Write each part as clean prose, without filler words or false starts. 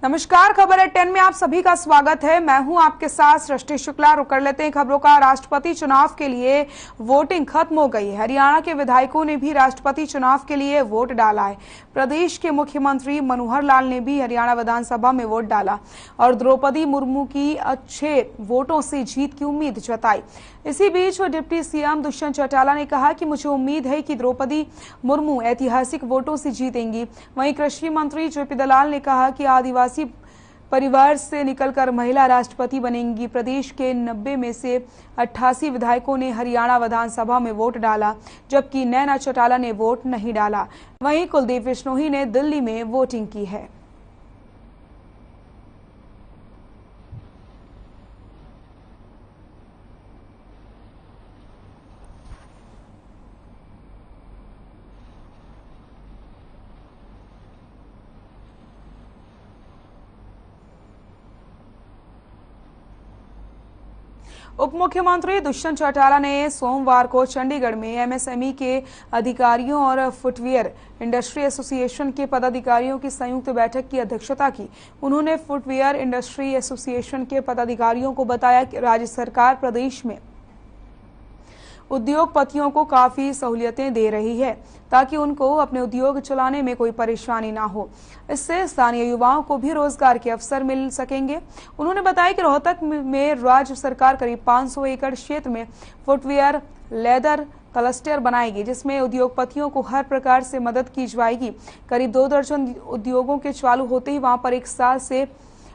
नमस्कार, खबर है 10 में आप सभी का स्वागत है। मैं हूं आपके साथ सृष्टि शुक्ला। रुक कर लेते हैं खबरों का। राष्ट्रपति चुनाव के लिए वोटिंग खत्म हो गई है। हरियाणा के विधायकों ने भी राष्ट्रपति चुनाव के लिए वोट डाला है। प्रदेश के मुख्यमंत्री मनोहर लाल ने भी हरियाणा विधानसभा में वोट डाला और द्रौपदी मुर्मू की अच्छे वोटों से जीत की उम्मीद जताई। इसी बीच डिप्टी सीएम दुष्यंत चौटाला ने कहा कि मुझे उम्मीद है कि द्रौपदी मुर्मू ऐतिहासिक वोटों से जीतेंगी। वहीं कृषि मंत्री जेपी दलाल ने कहा कि आदिवासी परिवार से निकलकर महिला राष्ट्रपति बनेंगी। प्रदेश के 90 में से 88 विधायकों ने हरियाणा विधानसभा में वोट डाला, जबकि नैना चौटाला ने वोट नहीं डाला। वहीं कुलदीप बिश्नोई ने दिल्ली में वोटिंग की है। उप मुख्यमंत्री दुष्यंत चौटाला ने सोमवार को चंडीगढ़ में एमएसएमई के अधिकारियों और फुटवियर इंडस्ट्री एसोसिएशन के पदाधिकारियों की संयुक्त बैठक की अध्यक्षता की। उन्होंने फुटवियर इंडस्ट्री एसोसिएशन के पदाधिकारियों को बताया कि राज्य सरकार प्रदेश में उद्योगपतियों को काफी सहूलियतें दे रही है ताकि उनको अपने उद्योग चलाने में कोई परेशानी ना हो। इससे स्थानीय युवाओं को भी रोजगार के अवसर मिल सकेंगे। उन्होंने बताया कि रोहतक में राज्य सरकार करीब 500 एकड़ क्षेत्र में फुटवियर लेदर क्लस्टर बनाएगी, जिसमें उद्योगपतियों को हर प्रकार से मदद की जाएगी। करीब 2 दर्जन उद्योगों के चालू होते ही वहां पर 1 साल से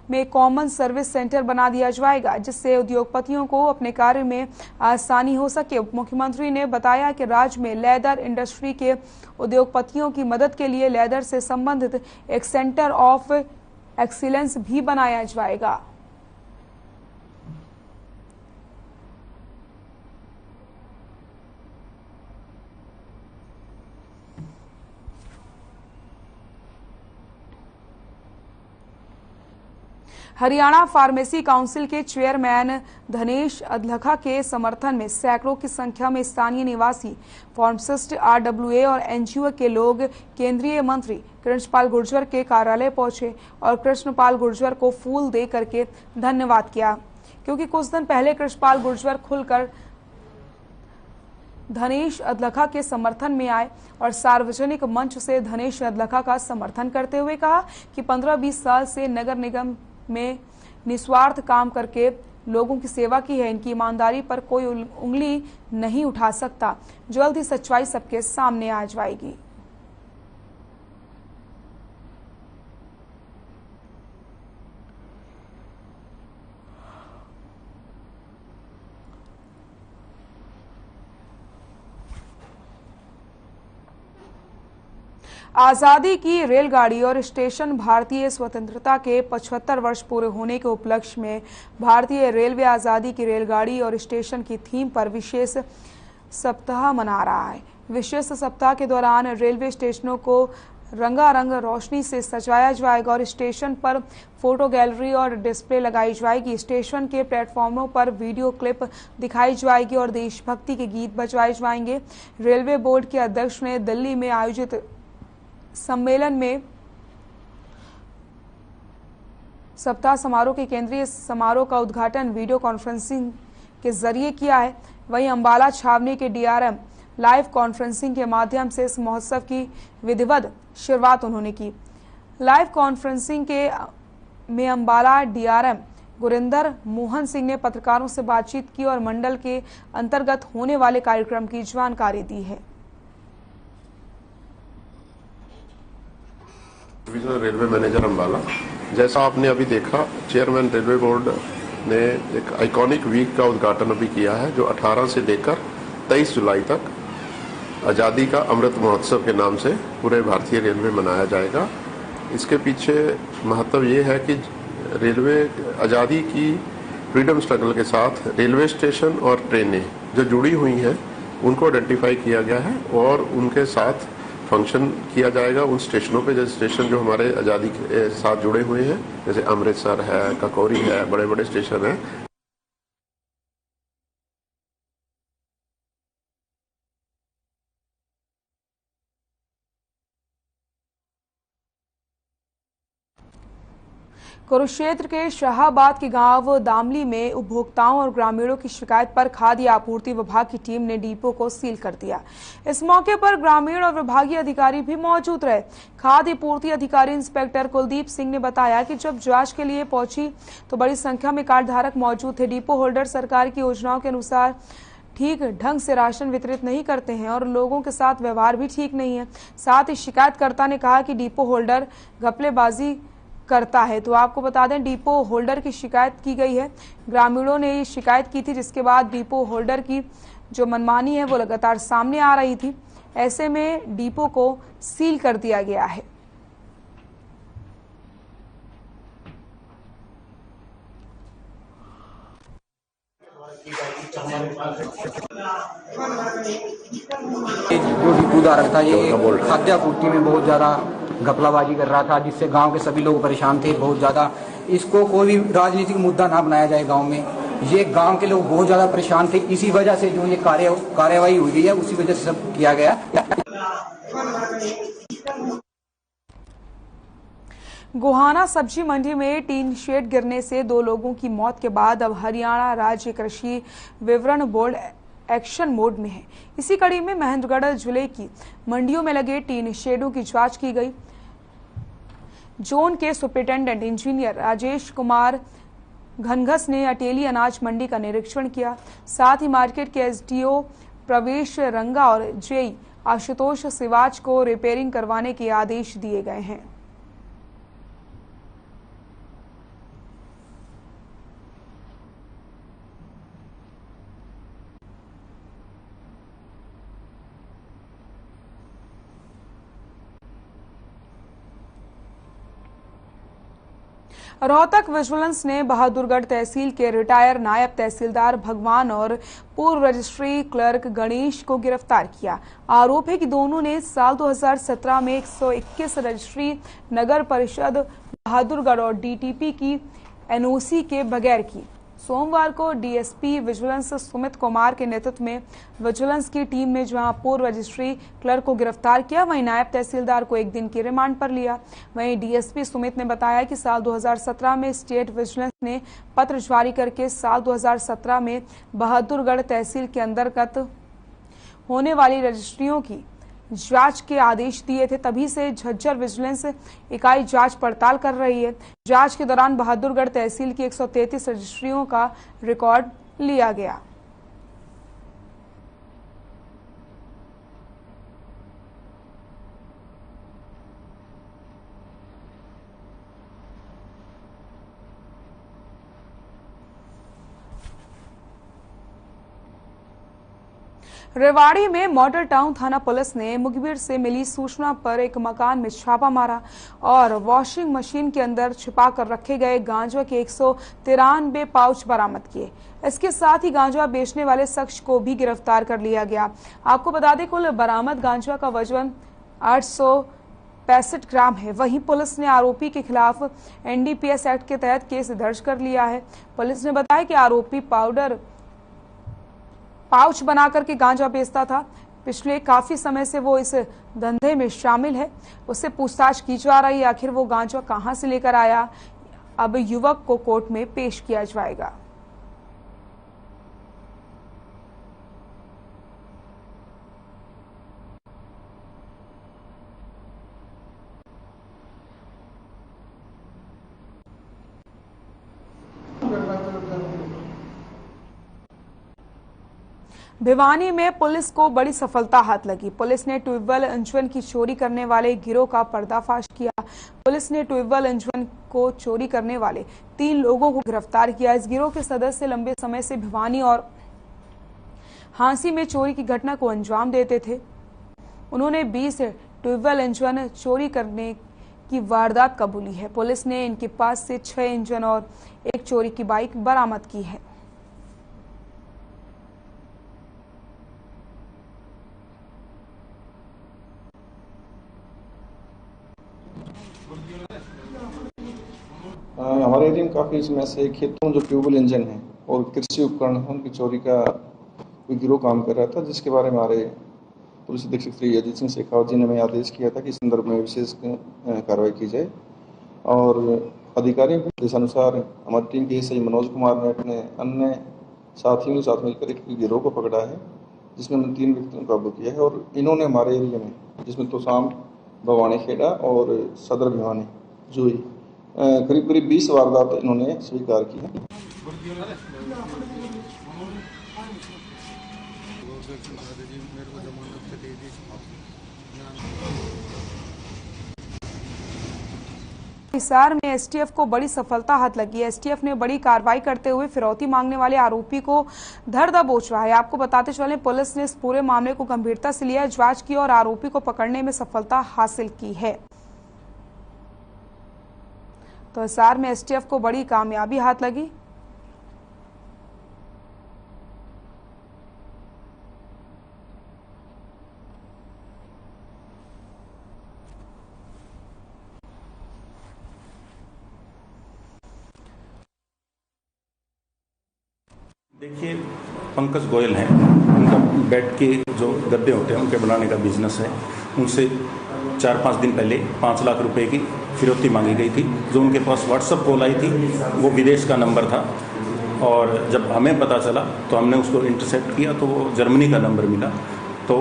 में कॉमन सर्विस सेंटर बना दिया जाएगा, जिससे उद्योगपतियों को अपने कार्य में आसानी हो सके। उप मुख्यमंत्री ने बताया कि राज्य में लेदर इंडस्ट्री के उद्योगपतियों की मदद के लिए लेदर से संबंधित एक सेंटर ऑफ एक्सीलेंस भी बनाया जाएगा। हरियाणा फार्मेसी काउंसिल के चेयरमैन धनेश अदलखा के समर्थन में सैकड़ों की संख्या में स्थानीय निवासी, फार्मासिस्ट, आरडब्ल्यूए और एनजीओ के लोग केंद्रीय मंत्री कृष्णपाल गुर्जर के कार्यालय पहुंचे और कृष्णपाल गुर्जर को फूल दे करके धन्यवाद किया, क्योंकि कुछ दिन पहले कृष्णपाल गुर्जर खुलकर धनेश अदलखा के समर्थन में आए और सार्वजनिक मंच से धनेश अदलखा का समर्थन करते हुए कहा कि 15-20 साल से नगर निगम में निस्वार्थ काम करके लोगों की सेवा की है। इनकी ईमानदारी पर कोई उंगली नहीं उठा सकता। जल्द ही सच्चाई सबके सामने आ जाएगी। आजादी की रेलगाड़ी और स्टेशन। भारतीय स्वतंत्रता के 75 वर्ष पूरे होने के उपलक्ष्य में भारतीय रेलवे आजादी की रेलगाड़ी और स्टेशन की थीम पर विशेष सप्ताह मना रहा है। विशेष सप्ताह के दौरान रेलवे स्टेशनों को रंगारंग रोशनी से सजाया जाएगा और स्टेशन पर फोटो गैलरी और डिस्प्ले लगाई जाएगी। स्टेशन के प्लेटफॉर्मों पर वीडियो क्लिप दिखाई जाएगी और देशभक्ति के गीत बजवाए जाएंगे। रेलवे बोर्ड के अध्यक्ष ने दिल्ली में आयोजित सम्मेलन में सप्ताह समारोह के केंद्रीय समारोह का उद्घाटन वीडियो कॉन्फ्रेंसिंग के जरिए किया है। वहीं अंबाला छावनी के डीआरएम लाइव कॉन्फ्रेंसिंग के माध्यम से इस महोत्सव की विधिवत शुरुआत उन्होंने की। लाइव कॉन्फ्रेंसिंग में अंबाला डीआरएम गुरिंदर मोहन सिंह ने पत्रकारों से बातचीत की और मंडल के अंतर्गत होने वाले कार्यक्रम की जानकारी दी है। डिविजनल रेलवे मैनेजर अंबाला, जैसा आपने अभी देखा, चेयरमैन रेलवे बोर्ड ने एक आइकॉनिक वीक का उद्घाटन अभी किया है, जो 18 से लेकर 23 जुलाई तक आज़ादी का अमृत महोत्सव के नाम से पूरे भारतीय रेलवे मनाया जाएगा। इसके पीछे महत्व ये है कि रेलवे आज़ादी की फ्रीडम स्ट्रगल के साथ रेलवे स्टेशन और ट्रेनें जो जुड़ी हुई हैं उनको आइडेंटिफाई किया गया है और उनके साथ फंक्शन किया जाएगा। उन स्टेशनों पे, जैसे स्टेशन जो हमारे आज़ादी के साथ जुड़े हुए हैं, जैसे अमृतसर है, ककौरी है, बड़े बड़े स्टेशन हैं। कुरुक्षेत्र के शाहाबाद के गांव दामली में उपभोक्ताओं और ग्रामीणों की शिकायत पर खाद्य आपूर्ति विभाग की टीम ने डिपो को सील कर दिया। इस मौके पर ग्रामीण और विभागीय अधिकारी भी मौजूद रहे। खाद्य आपूर्ति अधिकारी इंस्पेक्टर कुलदीप सिंह ने बताया कि जब जांच के लिए पहुंची तो बड़ी संख्या में कार्ड धारक मौजूद थे। डिपो होल्डर सरकार की योजनाओं के अनुसार ठीक ढंग से राशन वितरित नहीं करते हैं और लोगों के साथ व्यवहार भी ठीक नहीं है। साथ ही शिकायतकर्ता ने कहा कि डिपो होल्डर घपलेबाजी करता है। तो आपको बता दें, डिपो होल्डर की शिकायत की गई है। ग्रामीणों ने ये शिकायत की थी, जिसके बाद डिपो होल्डर की जो मनमानी है वो लगातार सामने आ रही थी। ऐसे में डिपो को सील कर दिया गया है। जो डिपोधारक था ये खाद्य आपूर्ति में बहुत ज्यादा घपलाबाजी कर रहा था, जिससे गांव के सभी लोग परेशान थे बहुत ज्यादा। इसको कोई भी राजनीतिक मुद्दा ना बनाया जाए गांव में। ये गांव के लोग बहुत ज्यादा परेशान थे, इसी वजह से जो ये कार्यवाही हुई है उसी वजह से सब किया गया। गोहाना सब्जी मंडी में टीन शेड गिरने से 2 लोगों की मौत के बाद अब हरियाणा राज्य कृषि विवरण बोर्ड एक्शन मोड में है। इसी कड़ी में महेंद्रगढ़ जिले की मंडियों में लगे टीन शेडों की जांच की गई। जोन के सुपरिटेंडेंट इंजीनियर राजेश कुमार घनघस ने अटेली अनाज मंडी का निरीक्षण किया। साथ ही मार्केट के एसडीओ प्रवेश रंगा और जेई आशुतोष सिवाच को रिपेयरिंग करवाने के आदेश दिए गए हैं। रोहतक विजिलेंस ने बहादुरगढ़ तहसील के रिटायर नायब तहसीलदार भगवान और पूर्व रजिस्ट्री क्लर्क गणेश को गिरफ्तार किया। आरोप है कि दोनों ने साल 2017 में 121 रजिस्ट्री नगर परिषद बहादुरगढ़ और डीटीपी की एनओसी के बगैर की। सोमवार को डीएसपी विजिलेंस सुमित कुमार के नेतृत्व में विजिलेंस की टीम ने जहां पूर्व रजिस्ट्री क्लर्क को गिरफ्तार किया, वहीं नायब तहसीलदार को 1 दिन की रिमांड पर लिया। वहीं डीएसपी सुमित ने बताया कि साल 2017 में स्टेट विजिलेंस ने पत्र जारी करके साल 2017 में बहादुरगढ़ तहसील के अंतर्गत होने वाली रजिस्ट्रियोयों की जांच के आदेश दिए थे। तभी से झज्जर विजिलेंस इकाई जांच पड़ताल कर रही है। जांच के दौरान बहादुरगढ़ तहसील की 133 रजिस्ट्रियों का रिकॉर्ड लिया गया। रेवाड़ी में मॉडल टाउन थाना पुलिस ने मुखबिर से मिली सूचना पर एक मकान में छापा मारा और वॉशिंग मशीन के अंदर छिपा कर रखे गए गांजा के 193 पाउच बरामद किए। इसके साथ ही गांजा बेचने वाले शख्स को भी गिरफ्तार कर लिया गया। आपको बता दें, कुल बरामद गांजा का वजन 865 ग्राम है। वहीं पुलिस ने आरोपी के खिलाफ एनडीपीएस एक्ट के तहत केस दर्ज कर लिया है। पुलिस ने बताया कि आरोपी पाउच बनाकर के गांजा बेचता था। पिछले काफी समय से वो इस धंधे में शामिल है। उससे पूछताछ की जा रही है, आखिर वो गांजा कहां से लेकर आया। अब युवक को कोर्ट में पेश किया जाएगा। भिवानी में पुलिस को बड़ी सफलता हाथ लगी। पुलिस ने ट्यूबवेल इंजन की चोरी करने वाले गिरोह का पर्दाफाश किया। पुलिस ने ट्यूबवेल इंजन को चोरी करने वाले 3 लोगों को गिरफ्तार किया। इस गिरोह के सदस्य लंबे समय से भिवानी और हांसी में चोरी की घटना को अंजाम देते थे। उन्होंने 20 ट्यूबवेल इंजन चोरी करने की वारदात कबूली है। पुलिस ने इनके पास से 6 इंजन और 1 चोरी की बाइक बरामद की है। हमारे एरिया में काफ़ी इसमें से खेतों जो ट्यूबवेल इंजन है और कृषि उपकरण है उनकी चोरी का कोई गिरोह काम कर रहा था, जिसके बारे में हमारे पुलिस अधीक्षक श्री अजीत शेखावत जी ने हमें आदेश किया था कि इस संदर्भ में विशेष कार्रवाई की जाए। और अधिकारियों के निर्देशानुसार हमारी टीम के एसआई मनोज कुमार ने अपने अन्य साथियों के साथ मिलकर एक गिरोह को पकड़ा है, जिसमें हमने 3 व्यक्तियों को काबू किया है। और इन्होंने हमारे एरिया में, जिसमें तोसाम, भवानी खेड़ा और सदर भिवानी जोई, करीब करीब 20 वारदात इन्होंने स्वीकार की है। हिसार में एसटीएफ को बड़ी सफलता हाथ लगी है। एसटीएफ ने बड़ी कार्रवाई करते हुए फिरौती मांगने वाले आरोपी को धर दबोच रहा है। आपको बताते चलें, पुलिस ने इस पूरे मामले को गंभीरता से लिया, जांच की और आरोपी को पकड़ने में सफलता हासिल की है। तो हिसार में एसटीएफ को बड़ी कामयाबी हाथ लगी। देखिए, पंकज गोयल हैं, उनका बेड के जो गद्दे होते हैं उनके बनाने का बिजनेस है। उनसे 4-5 दिन पहले 5 लाख रुपए की फिरौती मांगी गई थी। जो उनके पास व्हाट्सएप कॉल आई थी वो विदेश का नंबर था, और जब हमें पता चला तो हमने उसको इंटरसेप्ट किया तो वो जर्मनी का नंबर मिला। तो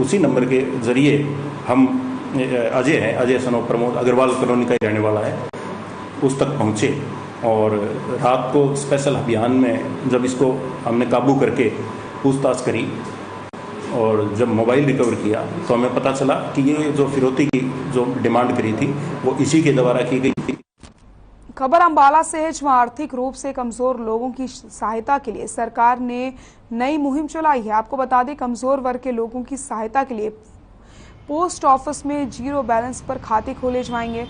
उसी नंबर के ज़रिए हम अजय है, अजय सनो प्रमोद अग्रवाल कॉलोनी का ही रहने वाला है, उस तक पहुँचे। और रात को स्पेशल अभियान में जब इसको हमने काबू करके पूछताछ करी और जब मोबाइल रिकवर किया तो हमें पता चला कि ये जो फिरौती की जो डिमांड करी थी वो इसी के द्वारा की गई थी। खबर अंबाला से है, जहां आर्थिक रूप से कमजोर लोगों की सहायता के लिए सरकार ने नई मुहिम चलाई है। आपको बता दें, कमजोर वर्ग के लोगों की सहायता के लिए पोस्ट ऑफिस में 0 बैलेंस पर खाते खोले जाएंगे।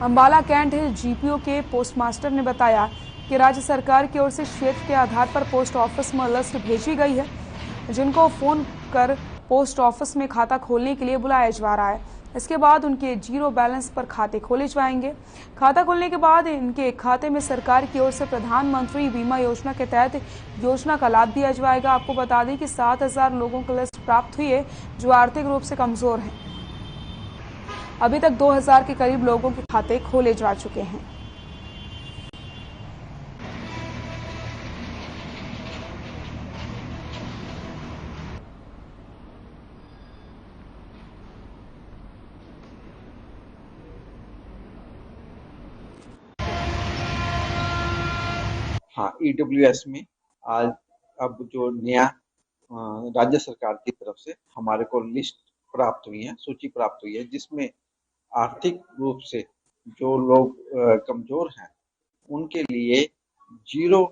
अंबाला कैंट हिल जीपीओ के पोस्टमास्टर ने बताया कि राज्य सरकार की ओर से क्षेत्र के आधार पर पोस्ट ऑफिस में लिस्ट भेजी गई है, जिनको फोन कर पोस्ट ऑफिस में खाता खोलने के लिए बुलाया जा रहा है। इसके बाद उनके 0 बैलेंस पर खाते खोले जाएंगे। खाता खोलने के बाद इनके खाते में सरकार की ओर से प्रधानमंत्री बीमा योजना के तहत योजना का लाभ दिया जाएगा। आपको बता दें कि 7,000 लोगों की लिस्ट प्राप्त हुई है जो आर्थिक रूप से कमजोर हैं। अभी तक 2,000 के करीब लोगों के खाते खोले जा चुके हैं। हाँ, ईडब्ल्यूएस में आज अब जो नया राज्य सरकार की तरफ से हमारे को लिस्ट प्राप्त हुई है, सूची प्राप्त हुई है, जिसमें आर्थिक रूप से जो लोग कमजोर हैं उनके लिए 0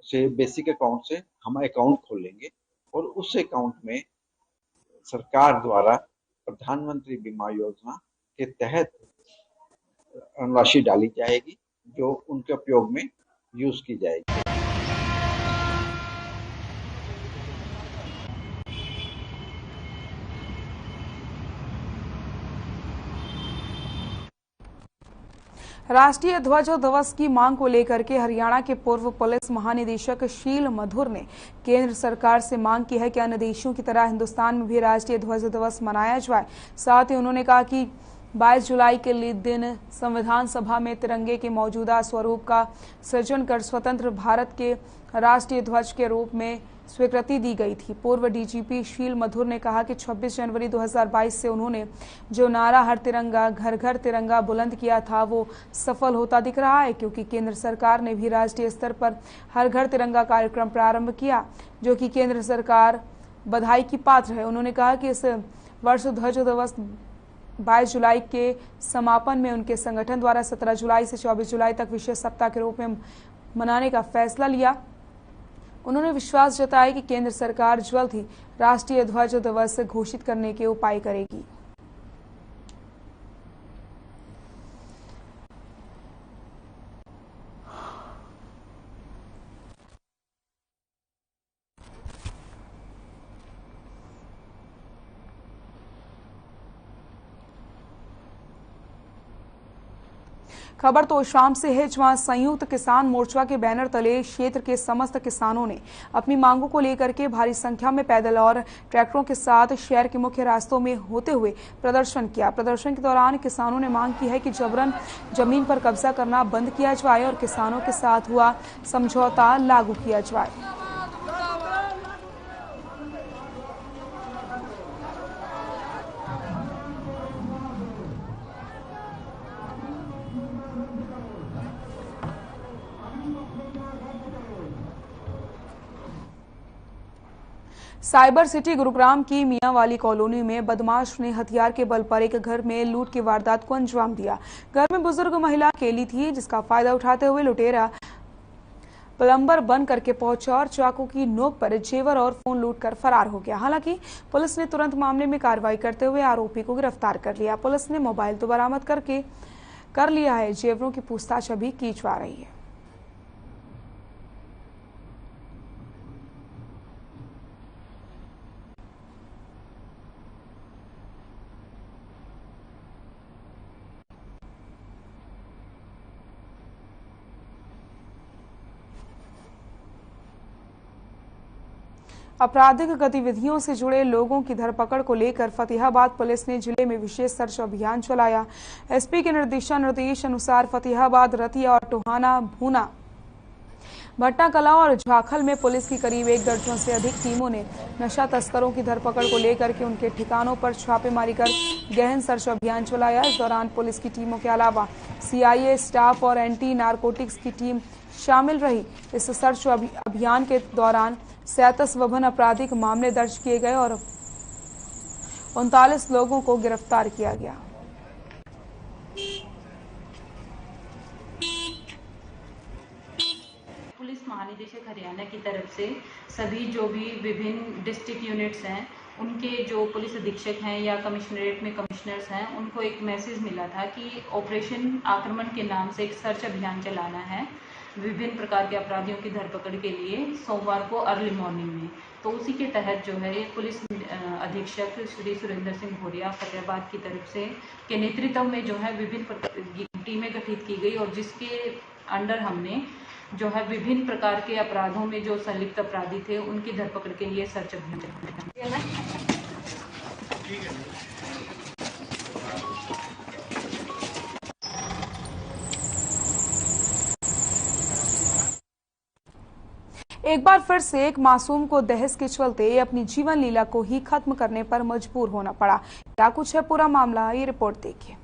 से बेसिक अकाउंट से हम अकाउंट खोलेंगे और उस अकाउंट में सरकार द्वारा प्रधानमंत्री बीमा योजना के तहत राशि डाली जाएगी जो उनके उपयोग में यूज की जाएगी। राष्ट्रीय ध्वज दिवस की मांग को लेकर के हरियाणा के पूर्व पुलिस महानिदेशक शील मधुर ने केंद्र सरकार से मांग की है कि अन्य देशों की तरह हिंदुस्तान में भी राष्ट्रीय ध्वज दिवस मनाया जाए। साथ ही उन्होंने कहा कि 22 जुलाई के दिन संविधान सभा में तिरंगे के मौजूदा स्वरूप का सृजन कर स्वतंत्र भारत के राष्ट्रीय ध्वज के रूप में स्वीकृति दी गई थी। पूर्व डीजीपी शील मधुर ने कहा कि 26 जनवरी 2022 से उन्होंने जो नारा हर तिरंगा घर घर तिरंगा बुलंद किया था वो सफल होता दिख रहा है, क्योंकि केंद्र सरकार ने भी राष्ट्रीय स्तर पर हर घर तिरंगा कार्यक्रम प्रारंभ किया, जो कि केंद्र सरकार बधाई की पात्र है। उन्होंने कहा कि इस वर्ष ध्वज दिवस 22 जुलाई के समापन में उनके संगठन द्वारा 17 जुलाई से 24 जुलाई तक विशेष सप्ताह के रूप में मनाने का फैसला लिया। उन्होंने विश्वास जताया कि केंद्र सरकार जल्द ही राष्ट्रीय ध्वज दिवस घोषित करने के उपाय करेगी। खबर तो शाम से है, जहां संयुक्त किसान मोर्चा के बैनर तले क्षेत्र के समस्त किसानों ने अपनी मांगों को लेकर के भारी संख्या में पैदल और ट्रैक्टरों के साथ शहर के मुख्य रास्तों में होते हुए प्रदर्शन किया। प्रदर्शन के दौरान किसानों ने मांग की है कि जबरन जमीन पर कब्जा करना बंद किया जाए और किसानों के साथ हुआ समझौता लागू किया जाए। साइबर सिटी गुरुग्राम की मियांवाली कॉलोनी में बदमाश ने हथियार के बल पर एक घर में लूट की वारदात को अंजाम दिया। घर में बुजुर्ग महिला अकेली थी, जिसका फायदा उठाते हुए लुटेरा प्लम्बर बन करके पहुंचा और चाकू की नोक पर जेवर और फोन लूट कर फरार हो गया। हालांकि पुलिस ने तुरंत मामले में कार्रवाई करते हुए आरोपी को गिरफ्तार कर लिया। पुलिस ने मोबाइल तो बरामद कर लिया है, जेवरों की पूछताछ अभी की जा रही है। आपराधिक गतिविधियों से जुड़े लोगों की धरपकड़ को लेकर फतेहाबाद पुलिस ने जिले में विशेष सर्च अभियान चलाया। एसपी के निर्देश अनुसार फतेहाबाद, रतिया और टोहाना, भूना, भट्टा कला और झाखल में पुलिस की करीब 1 दर्जन से अधिक टीमों ने नशा तस्करों की धरपकड़ को लेकर के उनके ठिकानों पर छापेमारी कर गहन सर्च अभियान चलाया। इस दौरान पुलिस की टीमों के अलावा CIA स्टाफ और एंटी नारकोटिक्स की टीम शामिल रही। इस सर्च अभियान के दौरान 37 विभिन्न आपराधिक मामले दर्ज किए गए और 39 लोगों को गिरफ्तार किया गया। पुलिस महानिदेशक हरियाणा की तरफ से सभी जो भी विभिन्न डिस्ट्रिक्ट यूनिट्स हैं, उनके जो पुलिस अधीक्षक हैं या कमिश्नरेट में कमिश्नर्स हैं, उनको एक मैसेज मिला था कि ऑपरेशन आक्रमण के नाम से एक सर्च अभियान चलाना है विभिन्न प्रकार के अपराधियों की धरपकड़ के लिए सोमवार को अर्ली मॉर्निंग में। तो उसी के तहत जो है पुलिस अधीक्षक श्री सुरेंद्र सिंह भोरिया फतेहाबाद की तरफ से के नेतृत्व में जो है विभिन्न टीमें गठित की गई और जिसके अंडर हमने जो है विभिन्न प्रकार के अपराधों में जो संलिप्त अपराधी थे उनकी धरपकड़ के लिए सर्च अभियान चलाया। एक बार फिर से एक मासूम को दहेज के चलते अपनी जीवन लीला को ही खत्म करने पर मजबूर होना पड़ा। क्या कुछ है पूरा मामला, ये रिपोर्ट देखिए।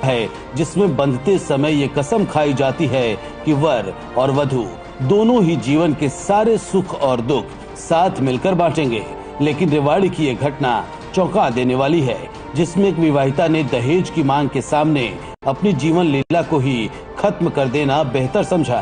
है जिसमें बंधते समय ये कसम खाई जाती है कि वर और वधू दोनों ही जीवन के सारे सुख और दुख साथ मिलकर बांटेंगे। लेकिन रेवाड़ी की ये घटना चौंका देने वाली है, जिसमें एक विवाहिता ने दहेज की मांग के सामने अपनी जीवन लीला को ही खत्म कर देना बेहतर समझा।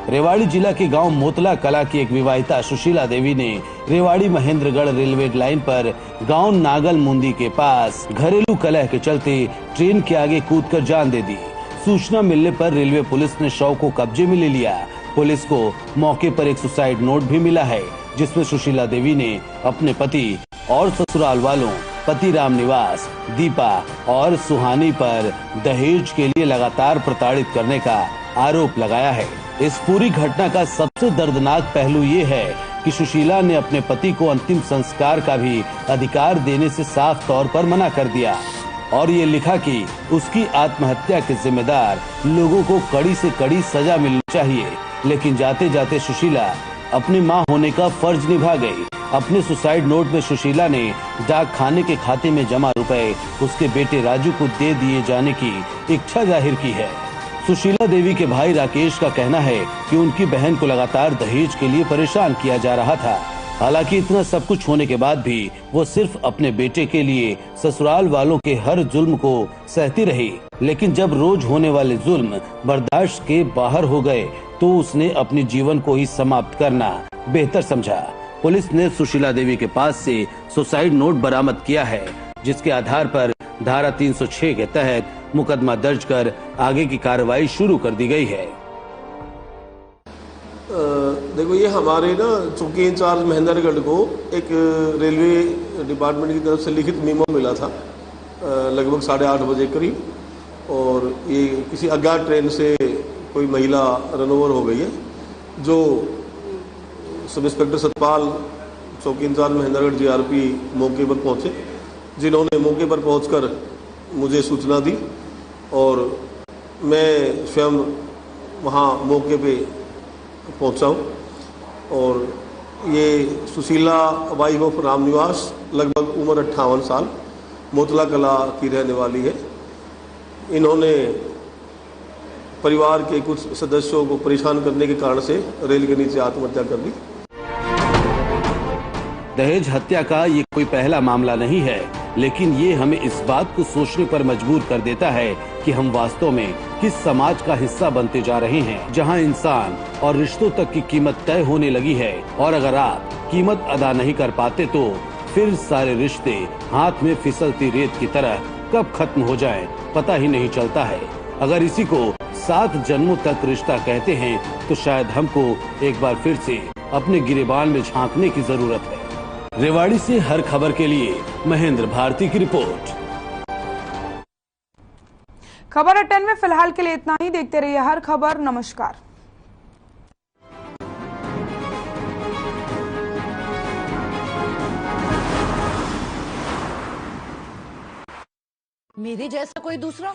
रेवाड़ी जिला के गांव मोतला कला की एक विवाहिता सुशीला देवी ने रेवाड़ी महेंद्रगढ़ रेलवे लाइन पर गांव नागल मुंदी के पास घरेलू कलह के चलते ट्रेन के आगे कूदकर जान दे दी। सूचना मिलने पर रेलवे पुलिस ने शव को कब्जे में ले लिया। पुलिस को मौके पर एक सुसाइड नोट भी मिला है, जिसमें सुशीला देवी ने अपने पति और ससुराल वालों पति राम निवास, दीपा और सुहानी पर दहेज के लिए लगातार प्रताड़ित करने का आरोप लगाया है। इस पूरी घटना का सबसे दर्दनाक पहलू ये है कि सुशीला ने अपने पति को अंतिम संस्कार का भी अधिकार देने से साफ तौर पर मना कर दिया और ये लिखा कि उसकी आत्महत्या के जिम्मेदार लोगों को कड़ी से कड़ी सजा मिलनी चाहिए। लेकिन जाते जाते सुशीला अपनी मां होने का फर्ज निभा गई। अपने सुसाइड नोट में सुशीला ने डाक खाने के खाते में जमा रुपए उसके बेटे राजू को दे दिए जाने की इच्छा जाहिर की है। सुशीला देवी के भाई राकेश का कहना है कि उनकी बहन को लगातार दहेज के लिए परेशान किया जा रहा था। हालांकि इतना सब कुछ होने के बाद भी वो सिर्फ अपने बेटे के लिए ससुराल वालों के हर जुल्म को सहती रही। लेकिन जब रोज होने वाले जुल्म बर्दाश्त के बाहर हो गए तो उसने अपने जीवन को ही समाप्त करना बेहतर समझा। पुलिस ने सुशीला देवी के पास से सुसाइड नोट बरामद किया है, जिसके आधार पर धारा 306 के तहत मुकदमा दर्ज कर आगे की कार्रवाई शुरू कर दी गई है। देखो, ये हमारे ना चौकी इंचार्ज महेंद्रगढ़ को एक रेलवे डिपार्टमेंट की तरफ से लिखित मेमो मिला था लगभग 8:30 बजे करीब, और ये किसी अज्ञात ट्रेन से कोई महिला रनओवर हो गई है। जो सब इंस्पेक्टर सतपाल, चौकी इंचार्ज महेंद्रगढ़ जीआरपी मौके पर पहुंचे, जिन्होंने मौके पर पहुंचकर मुझे सूचना दी और मैं स्वयं वहां मौके पे पहुंचा हूँ। और ये सुशीला वाइफ ऑफ रामनिवास, लगभग उम्र 58 साल, मोतला कला की रहने वाली है। इन्होंने परिवार के कुछ सदस्यों को परेशान करने के कारण से रेल के नीचे आत्महत्या कर ली। दहेज हत्या का ये कोई पहला मामला नहीं है, लेकिन ये हमें इस बात को सोचने पर मजबूर कर देता है कि हम वास्तव में किस समाज का हिस्सा बनते जा रहे हैं, जहां इंसान और रिश्तों तक की कीमत तय होने लगी है। और अगर आप कीमत अदा नहीं कर पाते तो फिर सारे रिश्ते हाथ में फिसलती रेत की तरह कब खत्म हो जाएं, पता ही नहीं चलता है। अगर इसी को 7 जन्मों तक रिश्ता कहते हैं तो शायद हमको एक बार फिर से अपने गिरेबान में झांकने की जरूरत है। रेवाड़ी से हर खबर के लिए महेंद्र भारती की रिपोर्ट। खबर 10 में फिलहाल के लिए इतना ही। देखते रहिए हर खबर। नमस्कार। मेरे जैसा कोई दूसरा